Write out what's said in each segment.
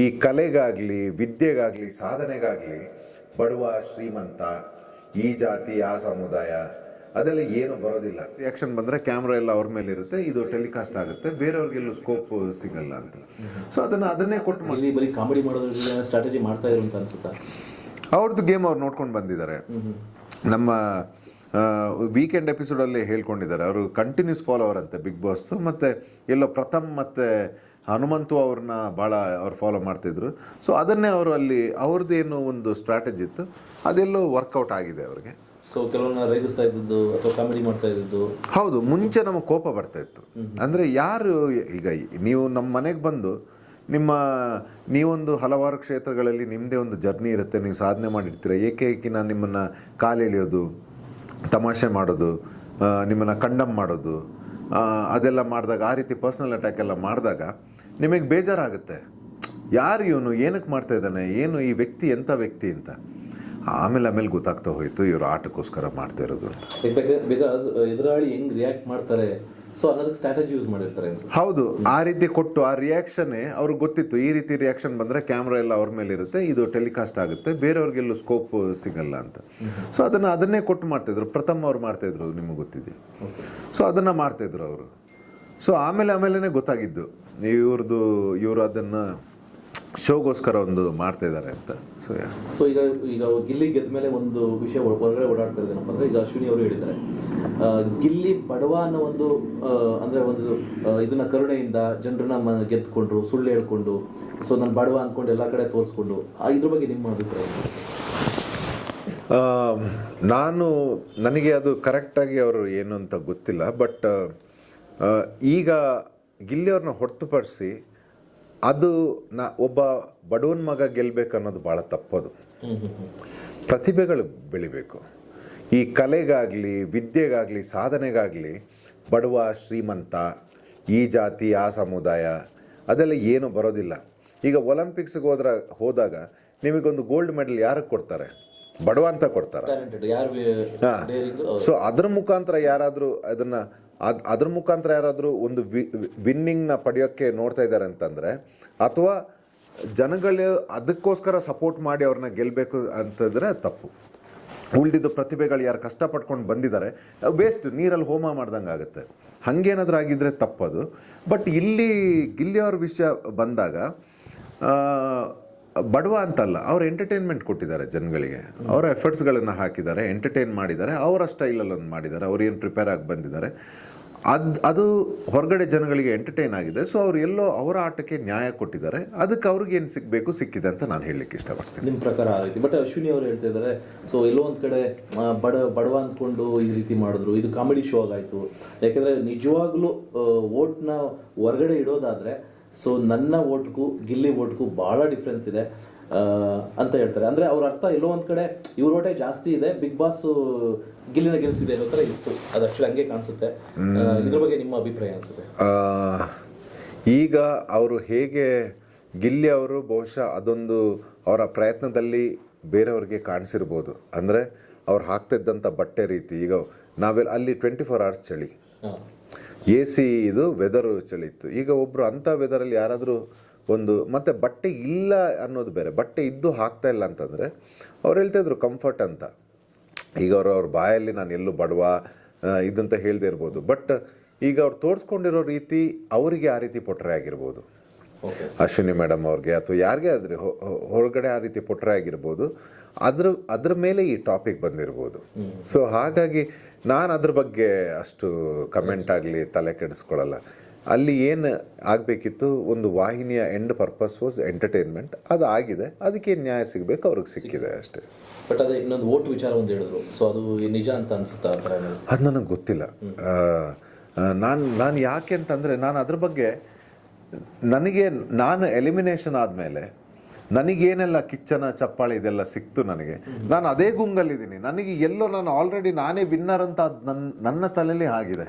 ಈ ಕಲೆಗಾಗಲಿ ವಿದ್ಯೆಗಾಗಲಿ ಸಾಧನೆಗಾಗಲಿ ಬಡವ ಶ್ರೀಮಂತ ಈ ಜಾತಿ ಆ ಸಮುದಾಯ ಅದೆಲ್ಲ ಏನು ಬರೋದಿಲ್ಲ. ರಿಯಾಕ್ಷನ್ ಬಂದರೆ ಕ್ಯಾಮ್ರಾ ಎಲ್ಲ ಅವ್ರ ಮೇಲೆ ಇರುತ್ತೆ, ಇದು ಟೆಲಿಕಾಸ್ಟ್ ಆಗುತ್ತೆ, ಬೇರೆಯವ್ರಿಗೆಲ್ಲೂ ಸ್ಕೋಪ್ ಸಿಗಲ್ಲ ಅಂತ. ಸೊ ಅದನ್ನೇ ಕೊಟ್ಟು ಬರೀ ಕಾಮಿಡಿ ಮಾಡೋದ್ರಿಂದ ಸ್ಟ್ರಾಟಜಿ ಮಾಡ್ತಾ ಇರೋ ಅಂತ ಅನ್ಸುತ್ತಾ? ಅವ್ರದ್ದು ಗೇಮ್ ಅವ್ರು ನೋಡ್ಕೊಂಡು ಬಂದಿದ್ದಾರೆ. ನಮ್ಮ ವೀಕೆಂಡ್ ಎಪಿಸೋಡಲ್ಲಿ ಹೇಳ್ಕೊಂಡಿದ್ದಾರೆ, ಅವರು ಕಂಟಿನ್ಯೂಸ್ ಫಾಲೋವರ್ ಅಂತೆ ಬಿಗ್ ಬಾಸ್. ಮತ್ತು ಎಲ್ಲೋ ಪ್ರಥಮ್ ಮತ್ತು ಹನುಮಂತು ಅವ್ರನ್ನ ಭಾಳ ಅವ್ರು ಫಾಲೋ ಮಾಡ್ತಿದ್ರು. ಸೊ ಅದನ್ನೇ ಅವರು ಅಲ್ಲಿ ಅವ್ರದ್ದೇನು ಒಂದು ಸ್ಟ್ರಾಟಜಿ ಇತ್ತು, ಅದೆಲ್ಲೋ ವರ್ಕೌಟ್ ಆಗಿದೆ ಅವ್ರಿಗೆ. ಸೊ ಕೆಲವನ್ನ ರೇಗಿಸ್ತಾ ಇದ್ದದ್ದು ಅಥವಾ ಕಾಮಿಡಿ ಮಾಡ್ತಾ ಇದ್ದದ್ದು. ಹೌದು, ಮುಂಚೆ ನಮಗೆ ಕೋಪ ಬರ್ತಾ ಇತ್ತು. ಅಂದರೆ ಯಾರು ಈಗ ನೀವು ನಮ್ಮ ಮನೆಗೆ ಬಂದು ನೀವೊಂದು ಹಲವಾರು ಕ್ಷೇತ್ರಗಳಲ್ಲಿ ನಿಮ್ಮದೇ ಒಂದು ಜರ್ನಿ ಇರುತ್ತೆ, ನೀವು ಸಾಧನೆ ಮಾಡಿರ್ತೀರ, ಏಕೈಕಿನ ನಿಮ್ಮನ್ನು ಕಾಲೆಳೆಯೋದು, ತಮಾಷೆ ಮಾಡೋದು, ನಿಮ್ಮನ್ನು ಕಂಡಮ್ ಮಾಡೋದು, ಅದೆಲ್ಲ ಮಾಡಿದಾಗ ಆ ರೀತಿ ಪರ್ಸ್ನಲ್ ಅಟ್ಯಾಕ್ ಎಲ್ಲ ಮಾಡಿದಾಗ ನಿಮಗೆ ಬೇಜಾರಾಗುತ್ತೆ. ಯಾರು ಇವನು, ಏನಕ್ಕೆ ಮಾಡ್ತಾ ಇದ್ದಾನೆ, ಏನು ಈ ವ್ಯಕ್ತಿ ಎಂಥ ವ್ಯಕ್ತಿ ಅಂತ. ಆಮೇಲೆ ಗೊತ್ತಾಗ್ತಾ ಹೋಯಿತು ಇವರು ಆಟಕ್ಕೋಸ್ಕರ ಮಾಡ್ತಾ ಇರೋದು ಅಂತ. ಬಿಕಾಸ್ ಎದುರಾಳಿ ಹೆಂಗ್ ರಿಯಾಕ್ಟ್ ಮಾಡ್ತಾರೆ, ಸೊ ಅನ್ನೋದಕ್ಕೆ ಸ್ಟ್ರಾಟಜಿ ಯೂಸ್ ಮಾಡಿರ್ತಾರೆ ಅಂತ. ಹೌದು, ಆ ರೀತಿ ಕೊಟ್ಟು ಆ ರಿಯಾಕ್ಷನ್ನೇ ಅವ್ರಿಗೆ ಗೊತ್ತಿತ್ತು, ಈ ರೀತಿ ರಿಯಾಕ್ಷನ್ ಬಂದರೆ ಕ್ಯಾಮ್ರಾ ಎಲ್ಲ ಅವ್ರ ಮೇಲೆ ಇರುತ್ತೆ, ಇದು ಟೆಲಿಕಾಸ್ಟ್ ಆಗುತ್ತೆ, ಬೇರೆಯವ್ರಿಗೆಲ್ಲೂ ಸ್ಕೋಪ್ ಸಿಗಲ್ಲ ಅಂತ. ಸೊ ಅದನ್ನೇ ಕೊಟ್ಟು ಮಾಡ್ತಾಯಿದ್ರು. ಪ್ರಥಮ್ ಅವ್ರು ಮಾಡ್ತಾಯಿದ್ರು, ನಿಮಗೆ ಗೊತ್ತಿದೆ. ಸೊ ಅದನ್ನು ಮಾಡ್ತಾಯಿದ್ರು ಅವರು. ಸೊ ಆಮೇಲೆ ಗೊತ್ತಾಗಿದ್ದು ಇವರು ಅದನ್ನು ಶೋಗೋಸ್ಕರ ಒಂದು ಮಾಡ್ತಾ ಇದ್ದಾರೆ ಅಂತ. ಸೊ ಈಗ ಗಿಲ್ಲಿ ಗೆದ್ದ ಮೇಲೆ ಒಂದು ವಿಷಯ ಹೊರಗಡೆ ಓಡಾಡ್ತಾ ಇದ್ದೇನಪ್ಪ ಅಂದ್ರೆ, ಈಗ ಅಶ್ವಿನಿ ಅವರು ಹೇಳಿದ್ದಾರೆ ಗಿಲ್ಲಿ ಬಡವ ಅನ್ನೋ ಒಂದು ಅಂದ್ರೆ ಒಂದು ಇದನ್ನ ಕರುಣೆಯಿಂದ ಜನರನ್ನ ಗೆದ್ದುಕೊಂಡ್ರು, ಸುಳ್ಳು ಹೇಳ್ಕೊಂಡು, ಸೊ ನಾನು ಬಡವ ಅಂದ್ಕೊಂಡು ಎಲ್ಲ ಕಡೆ ತೋರಿಸ್ಕೊಂಡು, ಇದ್ರ ಬಗ್ಗೆ ನಿಮ್ಮ ಅಭಿಪ್ರಾಯ? ನನಗೆ ಅದು ಕರೆಕ್ಟಾಗಿ ಅವರು ಏನು ಅಂತ ಗೊತ್ತಿಲ್ಲ. ಬಟ್ ಈಗ ಗಿಲ್ಲಿ ಅವ್ರನ್ನ ಹೊರತುಪಡಿಸಿ ಅದು ಒಬ್ಬ ಬಡವನ ಮಗ ಗೆಲ್ಲಬೇಕು ಅನ್ನೋದು ಭಾಳ ತಪ್ಪದು. ಪ್ರತಿಭೆಗಳು ಬೆಳಿಬೇಕು. ಈ ಕಲೆಗಾಗಲಿ ವಿದ್ಯೆಗಾಗಲಿ ಸಾಧನೆಗಾಗಲಿ ಬಡವ ಶ್ರೀಮಂತ ಈ ಜಾತಿ ಆ ಸಮುದಾಯ ಅದೆಲ್ಲ ಏನು ಬರೋದಿಲ್ಲ. ಈಗ ಒಲಿಂಪಿಕ್ಸ್ಗೆ ಹೋದಾಗ ನಿಮಗೊಂದು ಗೋಲ್ಡ್ ಮೆಡಲ್ ಯಾರಿಗೆ ಕೊಡ್ತಾರೆ? ಬಡವ ಅಂತ ಕೊಡ್ತಾರೆ. ಸೊ ಅದ್ರ ಮುಖಾಂತರ ಯಾರಾದರೂ ಒಂದು ವಿನ್ನಿಂಗ್ನ ಪಡೆಯೋಕ್ಕೆ ನೋಡ್ತಾ ಇದ್ದಾರೆ ಅಂತಂದರೆ, ಅಥವಾ ಜನಗಳು ಅದಕ್ಕೋಸ್ಕರ ಸಪೋರ್ಟ್ ಮಾಡಿ ಅವ್ರನ್ನ ಗೆಲ್ಲಬೇಕು ಅಂತಂದರೆ ತಪ್ಪು. ಉಳಿದಿದ್ದು ಪ್ರತಿಭೆಗಳು ಯಾರು ಕಷ್ಟಪಟ್ಕೊಂಡು ಬಂದಿದ್ದಾರೆ ವೇಸ್ಟ್, ನೀರಲ್ಲಿ ಹೋಮ ಮಾಡ್ದಂಗೆ ಆಗುತ್ತೆ. ಹಾಗೇನಾದ್ರೂ ಆಗಿದ್ದರೆ ತಪ್ಪದು. ಬಟ್ ಇಲ್ಲಿ ಗಿಲ್ಲಿಯವ್ರ ವಿಷಯ ಬಂದಾಗ ಬಡವ ಅಂತಲ್ಲ, ಅವ್ರು ಎಂಟರ್ಟೈನ್ಮೆಂಟ್ ಕೊಟ್ಟಿದ್ದಾರೆ ಜನಗಳಿಗೆ, ಅವರ ಎಫರ್ಟ್ಸ್ಗಳನ್ನು ಹಾಕಿದ್ದಾರೆ, ಎಂಟರ್ಟೈನ್ ಮಾಡಿದ್ದಾರೆ, ಅವರ ಸ್ಟೈಲಲ್ಲಿ ಒಂದು ಮಾಡಿದ್ದಾರೆ, ಅವ್ರು ಏನು ಪ್ರಿಪೇರ್ ಆಗಿ ಬಂದಿದ್ದಾರೆ, ಅದು ಹೊರಗಡೆ ಜನಗಳಿಗೆ ಎಂಟರ್ಟೈನ್ ಆಗಿದೆ. ಸೊ ಅವ್ರು ಎಲ್ಲೋ ಅವರ ಆಟಕ್ಕೆ ನ್ಯಾಯ ಕೊಟ್ಟಿದ್ದಾರೆ, ಅದಕ್ಕೆ ಅವ್ರಿಗೆ ಏನು ಸಿಕ್ಕಿದೆ ಅಂತ ನಾನು ಹೇಳಲಿಕ್ಕೆ ಇಷ್ಟಪಡ್ತೀನಿ. ನಿಮ್ಮ ಪ್ರಕಾರ ಆ ರೀತಿ. ಬಟ್ ಅಶ್ವಿನಿ ಅವರು ಹೇಳ್ತಾ ಇದ್ದಾರೆ, ಸೊ ಎಲ್ಲೋ ಒಂದು ಕಡೆ ಬಡವ ಅಂದ್ಕೊಂಡು ಈ ರೀತಿ ಮಾಡಿದ್ರು, ಇದು ಕಾಮಿಡಿ ಶೋ ಆಗಾಯಿತು. ಯಾಕೆಂದರೆ ನಿಜವಾಗ್ಲೂ ವೋಟ್ನ ಹೊರಗಡೆ ಇಡೋದಾದರೆ, ಸೊ ನನ್ನ ವೋಟ್ಗೂ ಗಿಲ್ಲಿ ವೋಟ್ಗೂ ಭಾಳ ಡಿಫ್ರೆನ್ಸ್ ಇದೆ ಅಂತ ಹೇಳ್ತಾರೆ. ಅಂದರೆ ಅವ್ರ ಅರ್ಥ ಎಲ್ಲೋ ಒಂದು ಕಡೆ ಇವ್ರ ಓಟೆ ಜಾಸ್ತಿ ಇದೆ, ಬಿಗ್ ಬಾಸ್ ಗಿಲ್ಲಿನ ಗೆಲ್ಸಿದೆ ಅನ್ನೋ ಥರ ಇತ್ತು. ಅದು ಆ್ಯಕ್ಚುಲಿ ಹಂಗೆ ಕಾಣಿಸುತ್ತೆ. ಇದ್ರ ಬಗ್ಗೆ ನಿಮ್ಮ ಅಭಿಪ್ರಾಯ ಅನಿಸುತ್ತೆ? ಈಗ ಅವರು ಹೇಗೆ ಗಿಲ್ಲಿ ಅವರು ಬಹುಶಃ ಅದೊಂದು ಅವರ ಪ್ರಯತ್ನದಲ್ಲಿ ಬೇರೆಯವ್ರಿಗೆ ಕಾಣಿಸಿರ್ಬೋದು. ಅಂದರೆ ಅವ್ರು ಹಾಕ್ತಿದ್ದಂಥ ಬಟ್ಟೆ ರೀತಿ, ಈಗ ನಾವೆಲ್ಲ ಅಲ್ಲಿ 24 hours ಚಳಿ, AC ಇದು ವೆದರು ಚಳಿ ಇತ್ತು. ಈಗ ಒಬ್ಬರು ಅಂಥ ವೆದರಲ್ಲಿ ಯಾರಾದರೂ ಮತ್ತು ಬಟ್ಟೆ ಇಲ್ಲ ಅನ್ನೋದು ಬೇರೆ, ಬಟ್ಟೆ ಇದ್ದು ಹಾಕ್ತಾ ಇಲ್ಲ ಅಂತಂದರೆ ಅವ್ರು ಹೇಳ್ತಾಯಿದ್ರು ಕಂಫರ್ಟ್ ಅಂತ. ಈಗ ಅವ್ರ ಬಾಯಲ್ಲಿ ನಾನು ಎಲ್ಲೂ ಬಡವ ಇದಂತ ಹೇಳ್ದೇ ಇರ್ಬೋದು. ಬಟ್ ಈಗ ಅವ್ರು ತೋರಿಸ್ಕೊಂಡಿರೋ ರೀತಿ ಅವರಿಗೆ ಆ ರೀತಿ ಪೊಟ್ರೆ ಆಗಿರ್ಬೋದು, ಅಶ್ವಿನಿ ಮೇಡಮ್ ಅವ್ರಿಗೆ ಅಥವಾ ಯಾರಿಗೆ ಆದರೆ ಹೊರಗಡೆ ಆ ರೀತಿ ಪೊಟ್ರೆ ಆಗಿರ್ಬೋದು. ಅದ್ರ ಮೇಲೆ ಈ ಟಾಪಿಕ್ ಬಂದಿರ್ಬೋದು. ಸೊ ಹಾಗಾಗಿ ನಾನು ಅದ್ರ ಬಗ್ಗೆ ಅಷ್ಟು ಕಮೆಂಟ್ ಆಗಲಿ ತಲೆ ಕೆಡಿಸ್ಕೊಳ್ಳಲ್ಲ. ಅಲ್ಲಿ ಏನು ಆಗಬೇಕಿತ್ತು, ಒಂದು ವಾಹಿನಿಯ ಎಂಡ್ ಪರ್ಪಸ್ ವಾಸ್ ಎಂಟರ್ಟೈನ್ಮೆಂಟ್, ಅದು ಆಗಿದೆ, ಅದಕ್ಕೆ ನ್ಯಾಯ ಸಿಗಬೇಕು, ಅವ್ರಿಗೆ ಸಿಕ್ಕಿದೆ ಅಷ್ಟೇ. ಬಟ್ ಅದೇ ಇನ್ನೊಂದು ವೋಟ್ ವಿಚಾರ ಒಂದು ಹೇಳಿದ್ರು, ಸೊ ಅದು ನಿಜ ಅಂತ ಅನ್ಸುತ್ತಾ? ಅದು ನನಗೆ ಗೊತ್ತಿಲ್ಲ. ನಾನು ಯಾಕೆ ಅಂತಂದರೆ, ನಾನು ಅದ್ರ ಬಗ್ಗೆ ನಾನು ಎಲಿಮಿನೇಷನ್ ಆದಮೇಲೆ ನನಗೇನೆಲ್ಲ ಕಿಚ್ಚನ ಚಪ್ಪಾಳೆ ಇದೆಲ್ಲ ಸಿಕ್ತು, ನಾನು ಅದೇ ಗುಂಗಲ್ಲಿದ್ದೀನಿ. ನನಗೆ ಎಲ್ಲೋ ನಾನು ಆಲ್ರೆಡಿ ನಾನೇ ವಿನ್ನರ್ ಅಂತ ನನ್ನ ತಲೆಯಲ್ಲಿ ಆಗಿದೆ.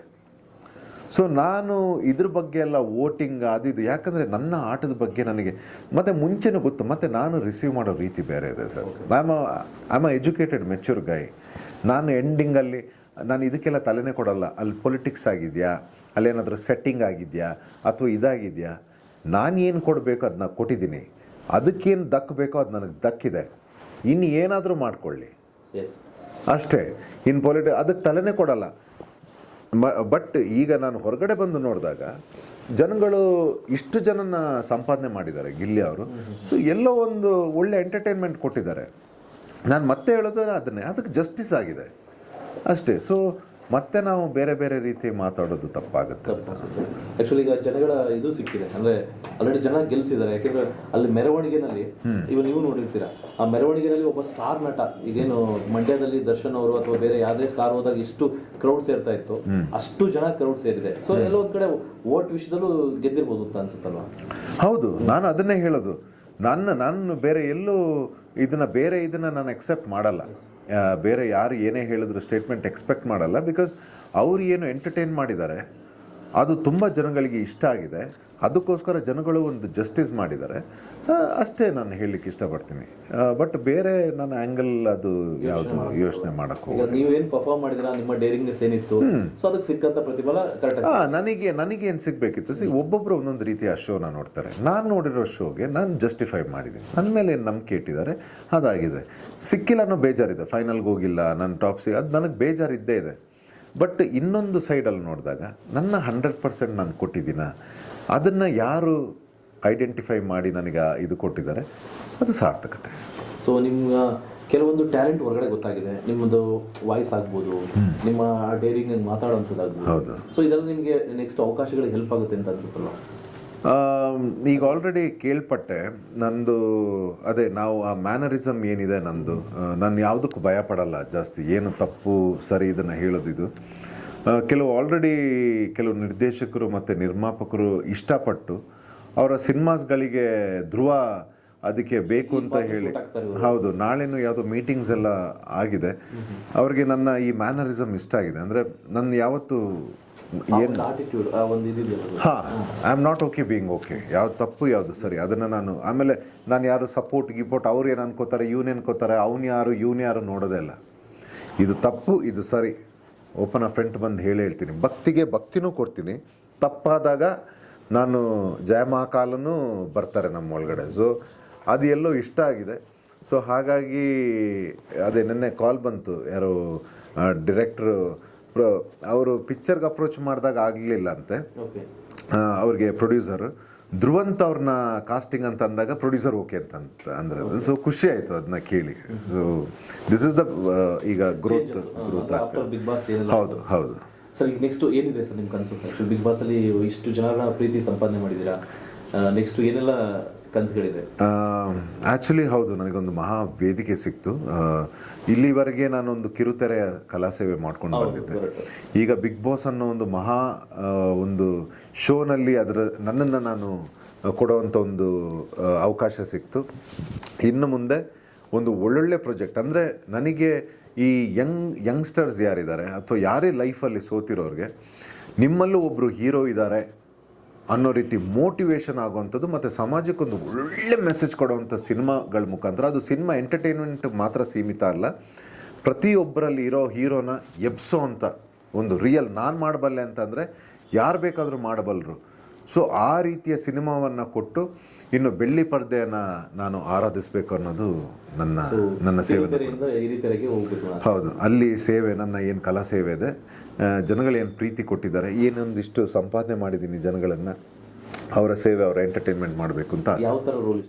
ಸೊ ನಾನು ಇದ್ರ ಬಗ್ಗೆ ಎಲ್ಲ ವೋಟಿಂಗ್ ಅದು ಯಾಕಂದರೆ ನನ್ನ ಆಟದ ಬಗ್ಗೆ ನನಗೆ ಮತ್ತು ಮುಂಚೆನೂ ಗೊತ್ತು, ಮತ್ತು ನಾನು ರಿಸೀವ್ ಮಾಡೋ ರೀತಿ ಬೇರೆ ಇದೆ sir. I am educated mature guy. ನಾನು ಎಂಡಿಂಗಲ್ಲಿ ನಾನು ಇದಕ್ಕೆಲ್ಲ ತಲೆನೇ ಕೊಡಲ್ಲ. ಅಲ್ಲಿ ಪೊಲಿಟಿಕ್ಸ್ ಆಗಿದೆಯಾ, ಅಲ್ಲೇನಾದರೂ ಸೆಟ್ಟಿಂಗ್ ಆಗಿದೆಯಾ ಅಥವಾ ಇದಾಗಿದೆಯಾ, ನಾನು ಏನು ಕೊಡಬೇಕು ಅದನ್ನ ಕೊಟ್ಟಿದ್ದೀನಿ. ಅದಕ್ಕೇನು ದಕ್ಕಬೇಕೋ ಅದು ನನಗೆ ದಕ್ಕಿದೆ, ಇನ್ನು ಏನಾದರೂ ಮಾಡ್ಕೊಳ್ಳಿ ಎಸ್ ಅಷ್ಟೇ. ಇನ್ನು ಅದಕ್ಕೆ ತಲೆನೇ ಕೊಡಲ್ಲ. ಬಟ್ ಈಗ ನಾನು ಹೊರಗಡೆ ಬಂದು ನೋಡಿದಾಗ ಜನಗಳು ಇಷ್ಟು ಜನನ ಸಂಪಾದನೆ ಮಾಡಿದ್ದಾರೆ ಗಿಲ್ಲಿ ಅವರು. ಸೊ ಎಲ್ಲೋ ಒಂದು ಒಳ್ಳೆ ಎಂಟರ್ಟೈನ್ಮೆಂಟ್ ಕೊಟ್ಟಿದ್ದಾರೆ. ನಾನು ಮತ್ತೆ ಹೇಳೋದಾದ್ರೆ ಅದಕ್ಕೆ ಜಸ್ಟಿಸ್ ಆಗಿದೆ ಅಷ್ಟೇ. ಸೊ ಮತ್ತೆ ನಾವು ಬೇರೆ ಬೇರೆ ರೀತಿ ಮಾತಾಡೋದು ತಪ್ಪಾಗುತ್ತೆ. ಆಕ್ಚುಲಿ ಈಗ ಜನಗಳ ಇದು ಸಿಕ್ಕಿದೆ ಅಂದ್ರೆ ಆಲ್ರೆಡಿ ಜನ ಗೆಲ್ಸಿದ್ದಾರೆ. ಯಾಕೆಂದ್ರೆ ಅಲ್ಲಿ ಮೆರವಣಿಗೆನಲ್ಲಿ ಇವಾಗ ನೀವು ನೋಡಿರ್ತೀರಾ, ಆ ಮೆರವಣಿಗೆನಲ್ಲಿ ಒಬ್ಬ ಸ್ಟಾರ್ ನಟ, ಈಗೇನು ಮಂಡ್ಯದಲ್ಲಿ ದರ್ಶನ್ ಅವರು ಅಥವಾ ಬೇರೆ ಯಾವುದೇ ಸ್ಟಾರ್ ಹೋದಾಗ ಇಷ್ಟು ಕ್ರೌಡ್ ಸೇರ್ತಾ ಇತ್ತು, ಅಷ್ಟು ಜನ ಕ್ರೌಡ್ ಸೇರಿದೆ. ಸೊ ಎಲ್ಲೋ ಒಂದ್ ಕಡೆ ವೋಟ್ ವಿಷಯದಲ್ಲೂ ಗೆದ್ದಿರ್ಬೋದು ಅಂತ ಅನ್ಸುತ್ತಲ್ವಾ? ಹೌದು, ನಾನು ಅದನ್ನೇ ಹೇಳೋದು. ನಾನು ಬೇರೆ ಎಲ್ಲೂ ಇದನ್ನ ನಾನು ಎಕ್ಸೆಪ್ಟ್ ಮಾಡಲ್ಲ. ಬೇರೆ ಯಾರು ಏನೇ ಹೇಳಿದ್ರು ಸ್ಟೇಟ್ಮೆಂಟ್ ಎಕ್ಸ್ಪೆಕ್ಟ್ ಮಾಡಲ್ಲ. ಬಿಕಾಸ್ ಅವ್ರು ಏನು ಎಂಟರ್ಟೈನ್ ಮಾಡಿದ್ದಾರೆ ಅದು ತುಂಬ ಜನಗಳಿಗೆ ಇಷ್ಟ ಆಗಿದೆ. ಅದಕ್ಕೋಸ್ಕರ ಜನಗಳು ಒಂದು ಜಸ್ಟಿಸ್ ಮಾಡಿದ್ದಾರೆ ಅಷ್ಟೇ ನಾನು ಹೇಳಲಿಕ್ಕೆ ಇಷ್ಟಪಡ್ತೀನಿ. ಬಟ್ ಬೇರೆ ನನ್ನ ಆ್ಯಂಗಲ್ ಅದು ಯಾವುದು ಯೋಚನೆ ಮಾಡೋಕ್ಕೂ. ನೀವೇನು ಪರ್ಫಾರ್ಮ್ ಮಾಡಿದಿರಾ, ನಿಮ್ಮ ಡೇರಿಂಗ್ನೆಸ್ ಏನಿತ್ತು, ಸೊ ಅದಕ್ಕೆ ಸಿಕ್ಕಂತ ಪ್ರತಿಫಲ ಕರೆಕ್ಟ್. ನನಗೇನು ಸಿಗಬೇಕಿತ್ತು, ಒಬ್ಬೊಬ್ಬರು ಒಂದೊಂದು ರೀತಿಯ ಶೋನ ನೋಡ್ತಾರೆ. ನಾನು ನೋಡಿರೋ ಶೋಗೆ ನಾನು ಜಸ್ಟಿಫೈ ಮಾಡಿದ್ದೀನಿ. ನನ್ನ ಮೇಲೆ ಏನು ನಂಬಿಕೆ ಇಟ್ಟಿದ್ದಾರೆ ಅದಾಗಿದೆ. ಸಿಕ್ಕಿಲ್ಲ ಅನ್ನೋ ಬೇಜಾರಿದೆ, ಫೈನಲ್ಗೆ ಹೋಗಿಲ್ಲ, ನನ್ನ ಟಾಪ್ ಅದು ನನಗೆ ಬೇಜಾರಿದ್ದೇ ಇದೆ. ಬಟ್ ಇನ್ನೊಂದು ಸೈಡಲ್ಲಿ ನೋಡಿದಾಗ ನನ್ನ 100% ನಾನು ಕೊಟ್ಟಿದ್ದೀನ, ಅದನ್ನು ಯಾರು ಐಡೆಂಟಿಫೈ ಮಾಡಿ ನನಗೆ ಇದು ಕೊಟ್ಟಿದ್ದಾರೆ ಅದು ಸಾರ್ಥಕತೆ. ಸೊ ನಿಮ್ಮ ಕೆಲವೊಂದು ಟ್ಯಾಲೆಂಟ್ ಹೊರಗಡೆ ಗೊತ್ತಾಗಿದೆ, ನಿಮ್ಮದು ವಾಯ್ಸ್ ಆಗ್ಬೋದು, ನಿಮ್ಮ ಡೇರಿಂಗ್ ಮಾತಾಡೋಂಥದ್ದಾಗ್ಬೋದು. ಹೌದು. ಸೊ ಇದೆಲ್ಲ ನಿಮಗೆ ನೆಕ್ಸ್ಟ್ ಅವಕಾಶಗಳಿಗೆ ಹೆಲ್ಪ್ ಆಗುತ್ತೆ ಅಂತ ಅನ್ಸುತ್ತಲ್ಲ? ಈಗ ಆಲ್ರೆಡಿ ಕೇಳ್ಪಟ್ಟೆ ನಂದು. ಅದೇ ನಾವು ಆ ಮ್ಯಾನರಿಸಮ್ ಏನಿದೆ ನಂದು, ನಾನು ಯಾವುದಕ್ಕೂ ಭಯಪಡಲ್ಲ ಜಾಸ್ತಿ, ಏನು ತಪ್ಪು ಸರಿ ಇದನ್ನು ಹೇಳೋದಿದು. ಕೆಲವು ನಿರ್ದೇಶಕರು ಮತ್ತು ನಿರ್ಮಾಪಕರು ಇಷ್ಟಪಟ್ಟು ಅವರ ಸಿನಿಮಾಸ್ಗಳಿಗೆ ಧ್ರುವ ಅದಕ್ಕೆ ಬೇಕು ಅಂತ ಹೇಳಿ, ಹೌದು, ನಾಳೆನೂ ಯಾವುದೋ ಮೀಟಿಂಗ್ಸ್ ಎಲ್ಲ ಆಗಿದೆ. ಅವ್ರಿಗೆ ನನ್ನ ಈ ಮ್ಯಾನರಿಸಮ್ ಇಷ್ಟ ಆಗಿದೆ. ಅಂದರೆ ನನ್ನ ಯಾವತ್ತು ಏನು I am not okay being okay, ಯಾವ್ದು ತಪ್ಪು ಯಾವುದು ಸರಿ ಅದನ್ನು ಆಮೇಲೆ ನಾನು ಯಾರು ಸಪೋರ್ಟ್ ಅವ್ರು ಏನು ಅನ್ಕೋತಾರೆ, ಇವನು ಅನ್ಕೋತಾರೆ, ಇವನು ಯಾರು ನೋಡೋದೇ ಇಲ್ಲ. ಇದು ತಪ್ಪು ಇದು ಸರಿ ಓಪನ್ ಫ್ರಂಟ್ ಬಂದು ಹೇಳ್ತೀನಿ. ಭಕ್ತಿನೂ ಕೊಡ್ತೀನಿ. ತಪ್ಪಾದಾಗ ನಾನು ಜಯಮಹಾಕಾಲನೂ ಬರ್ತಾರೆ ನಮ್ಮ ಒಳಗಡೆ. ಸೊ ಅದು ಎಲ್ಲೋ ಇಷ್ಟ ಆಗಿದೆ. ಸೊ ಹಾಗಾಗಿ ಅದೇ ನೆನ್ನೆ ಕಾಲ್ ಬಂತು, ಯಾರೋ ಡಿರೆಕ್ಟ್ರು ಅವರು ಪಿಕ್ಚರ್ಗೆ ಅಪ್ರೋಚ್ ಮಾಡಿದಾಗ ಆಗಲಿಲ್ಲ ಅಂತೆ ಅವ್ರಿಗೆ ಪ್ರೊಡ್ಯೂಸರು. ಧ್ರುವಂತ್ ಅವ್ರನ್ನ ಕಾಸ್ಟಿಂಗ್ ಅಂತ ಅಂದಾಗ ಪ್ರೊಡ್ಯೂಸರ್ ಓಕೆ ಅಂತ ಅಂದ್ರೆ, ಸೊ ಖುಷಿ ಆಯಿತು ಅದನ್ನ ಕೇಳಿ. ಸೊ ದಿಸ್ ಇಸ್ ದ ಈಗ ಗ್ರೋತ್ ಆಗ್ತದೆ. ಹೌದು ಹೌದು ಸರ್. ಈಗ ನೆಕ್ಸ್ಟ್ ಏನಿದೆ ಸರ್ ನಿಮ್ಗೆ ಅನ್ಸುತ್ತೆ? ಬಿಗ್ ಬಾಸ್ ಅಲ್ಲಿ ಇಷ್ಟು ಜನರ ಪ್ರೀತಿ ಸಂಪಾದನೆ ಮಾಡಿದ್ದೀರಾ, ನೆಕ್ಸ್ಟ್ ಏನೆಲ್ಲ ಕನಸುಗಳಿದೆ? ಆ್ಯಕ್ಚುಲಿ ಹೌದು, ನನಗೊಂದು ಮಹಾ ವೇದಿಕೆ ಸಿಕ್ತು. ಇಲ್ಲಿವರೆಗೆ ನಾನೊಂದು ಕಿರುತೆರೆಯ ಕಲಾಸೇವೆ ಮಾಡ್ಕೊಂಡು ಬಂದಿದ್ದೆ. ಈಗ ಬಿಗ್ ಬಾಸ್ ಅನ್ನೋ ಒಂದು ಒಂದು ಶೋನಲ್ಲಿ ನನ್ನನ್ನು ನಾನು ಕೊಡುವಂಥ ಒಂದು ಅವಕಾಶ ಸಿಕ್ತು. ಇನ್ನು ಮುಂದೆ ಒಂದು ಒಳ್ಳೊಳ್ಳೆ ಪ್ರಾಜೆಕ್ಟ್, ಅಂದರೆ ನನಗೆ ಈ ಯಂಗ್ಸ್ಟರ್ಸ್ ಯಾರಿದ್ದಾರೆ ಅಥವಾ ಯಾರೇ ಲೈಫಲ್ಲಿ ಸೋತಿರೋರಿಗೆ ನಿಮ್ಮಲ್ಲೂ ಒಬ್ಬರು ಹೀರೋ ಇದ್ದಾರೆ ಅನ್ನೋ ರೀತಿ ಮೋಟಿವೇಶನ್ ಆಗುವಂಥದ್ದು ಮತ್ತು ಸಮಾಜಕ್ಕೊಂದು ಒಳ್ಳೆ ಮೆಸೇಜ್ ಕೊಡುವಂಥ ಸಿನಿಮಾಗಳ ಮುಖಾಂತರ, ಅದು ಸಿನಿಮಾ ಎಂಟರ್ಟೈನ್ಮೆಂಟ್ ಮಾತ್ರ ಸೀಮಿತ ಅಲ್ಲ, ಪ್ರತಿಯೊಬ್ಬರಲ್ಲಿ ಇರೋ ಹೀರೋನ ಎಬ್ಸೋ ಅಂತ ಒಂದು ರಿಯಲ್ ನಾನು ಮಾಡಬಲ್ಲೆ ಅಂತಂದರೆ ಯಾರು ಬೇಕಾದರೂ ಮಾಡಬಲ್ಲರು. ಸೊ ಆ ರೀತಿಯ ಸಿನಿಮಾವನ್ನು ಕೊಟ್ಟು ಇನ್ನು ಬೆಳ್ಳಿ ಪರ್ದೆಯನ್ನು ನಾನು ಆರಾಧಿಸಬೇಕು ಅನ್ನೋದು ನನ್ನ ಸೇವೆ. ಹೌದು, ಅಲ್ಲಿ ಸೇವೆ, ನನ್ನ ಏನು ಕಲಾ ಸೇವೆ ಇದೆ, ಜನಗಳೇನು ಪ್ರೀತಿ ಕೊಟ್ಟಿದ್ದಾರೆ, ಏನೊಂದಿಷ್ಟು ಸಂಪಾದನೆ ಮಾಡಿದ್ದೀನಿ ಜನಗಳನ್ನು, ಅವರ ಸೇವೆ, ಅವರ ಎಂಟರ್ಟೈನ್ಮೆಂಟ್ ಮಾಡಬೇಕು ಅಂತ. ಯಾವ ಥರ ರೋಲ್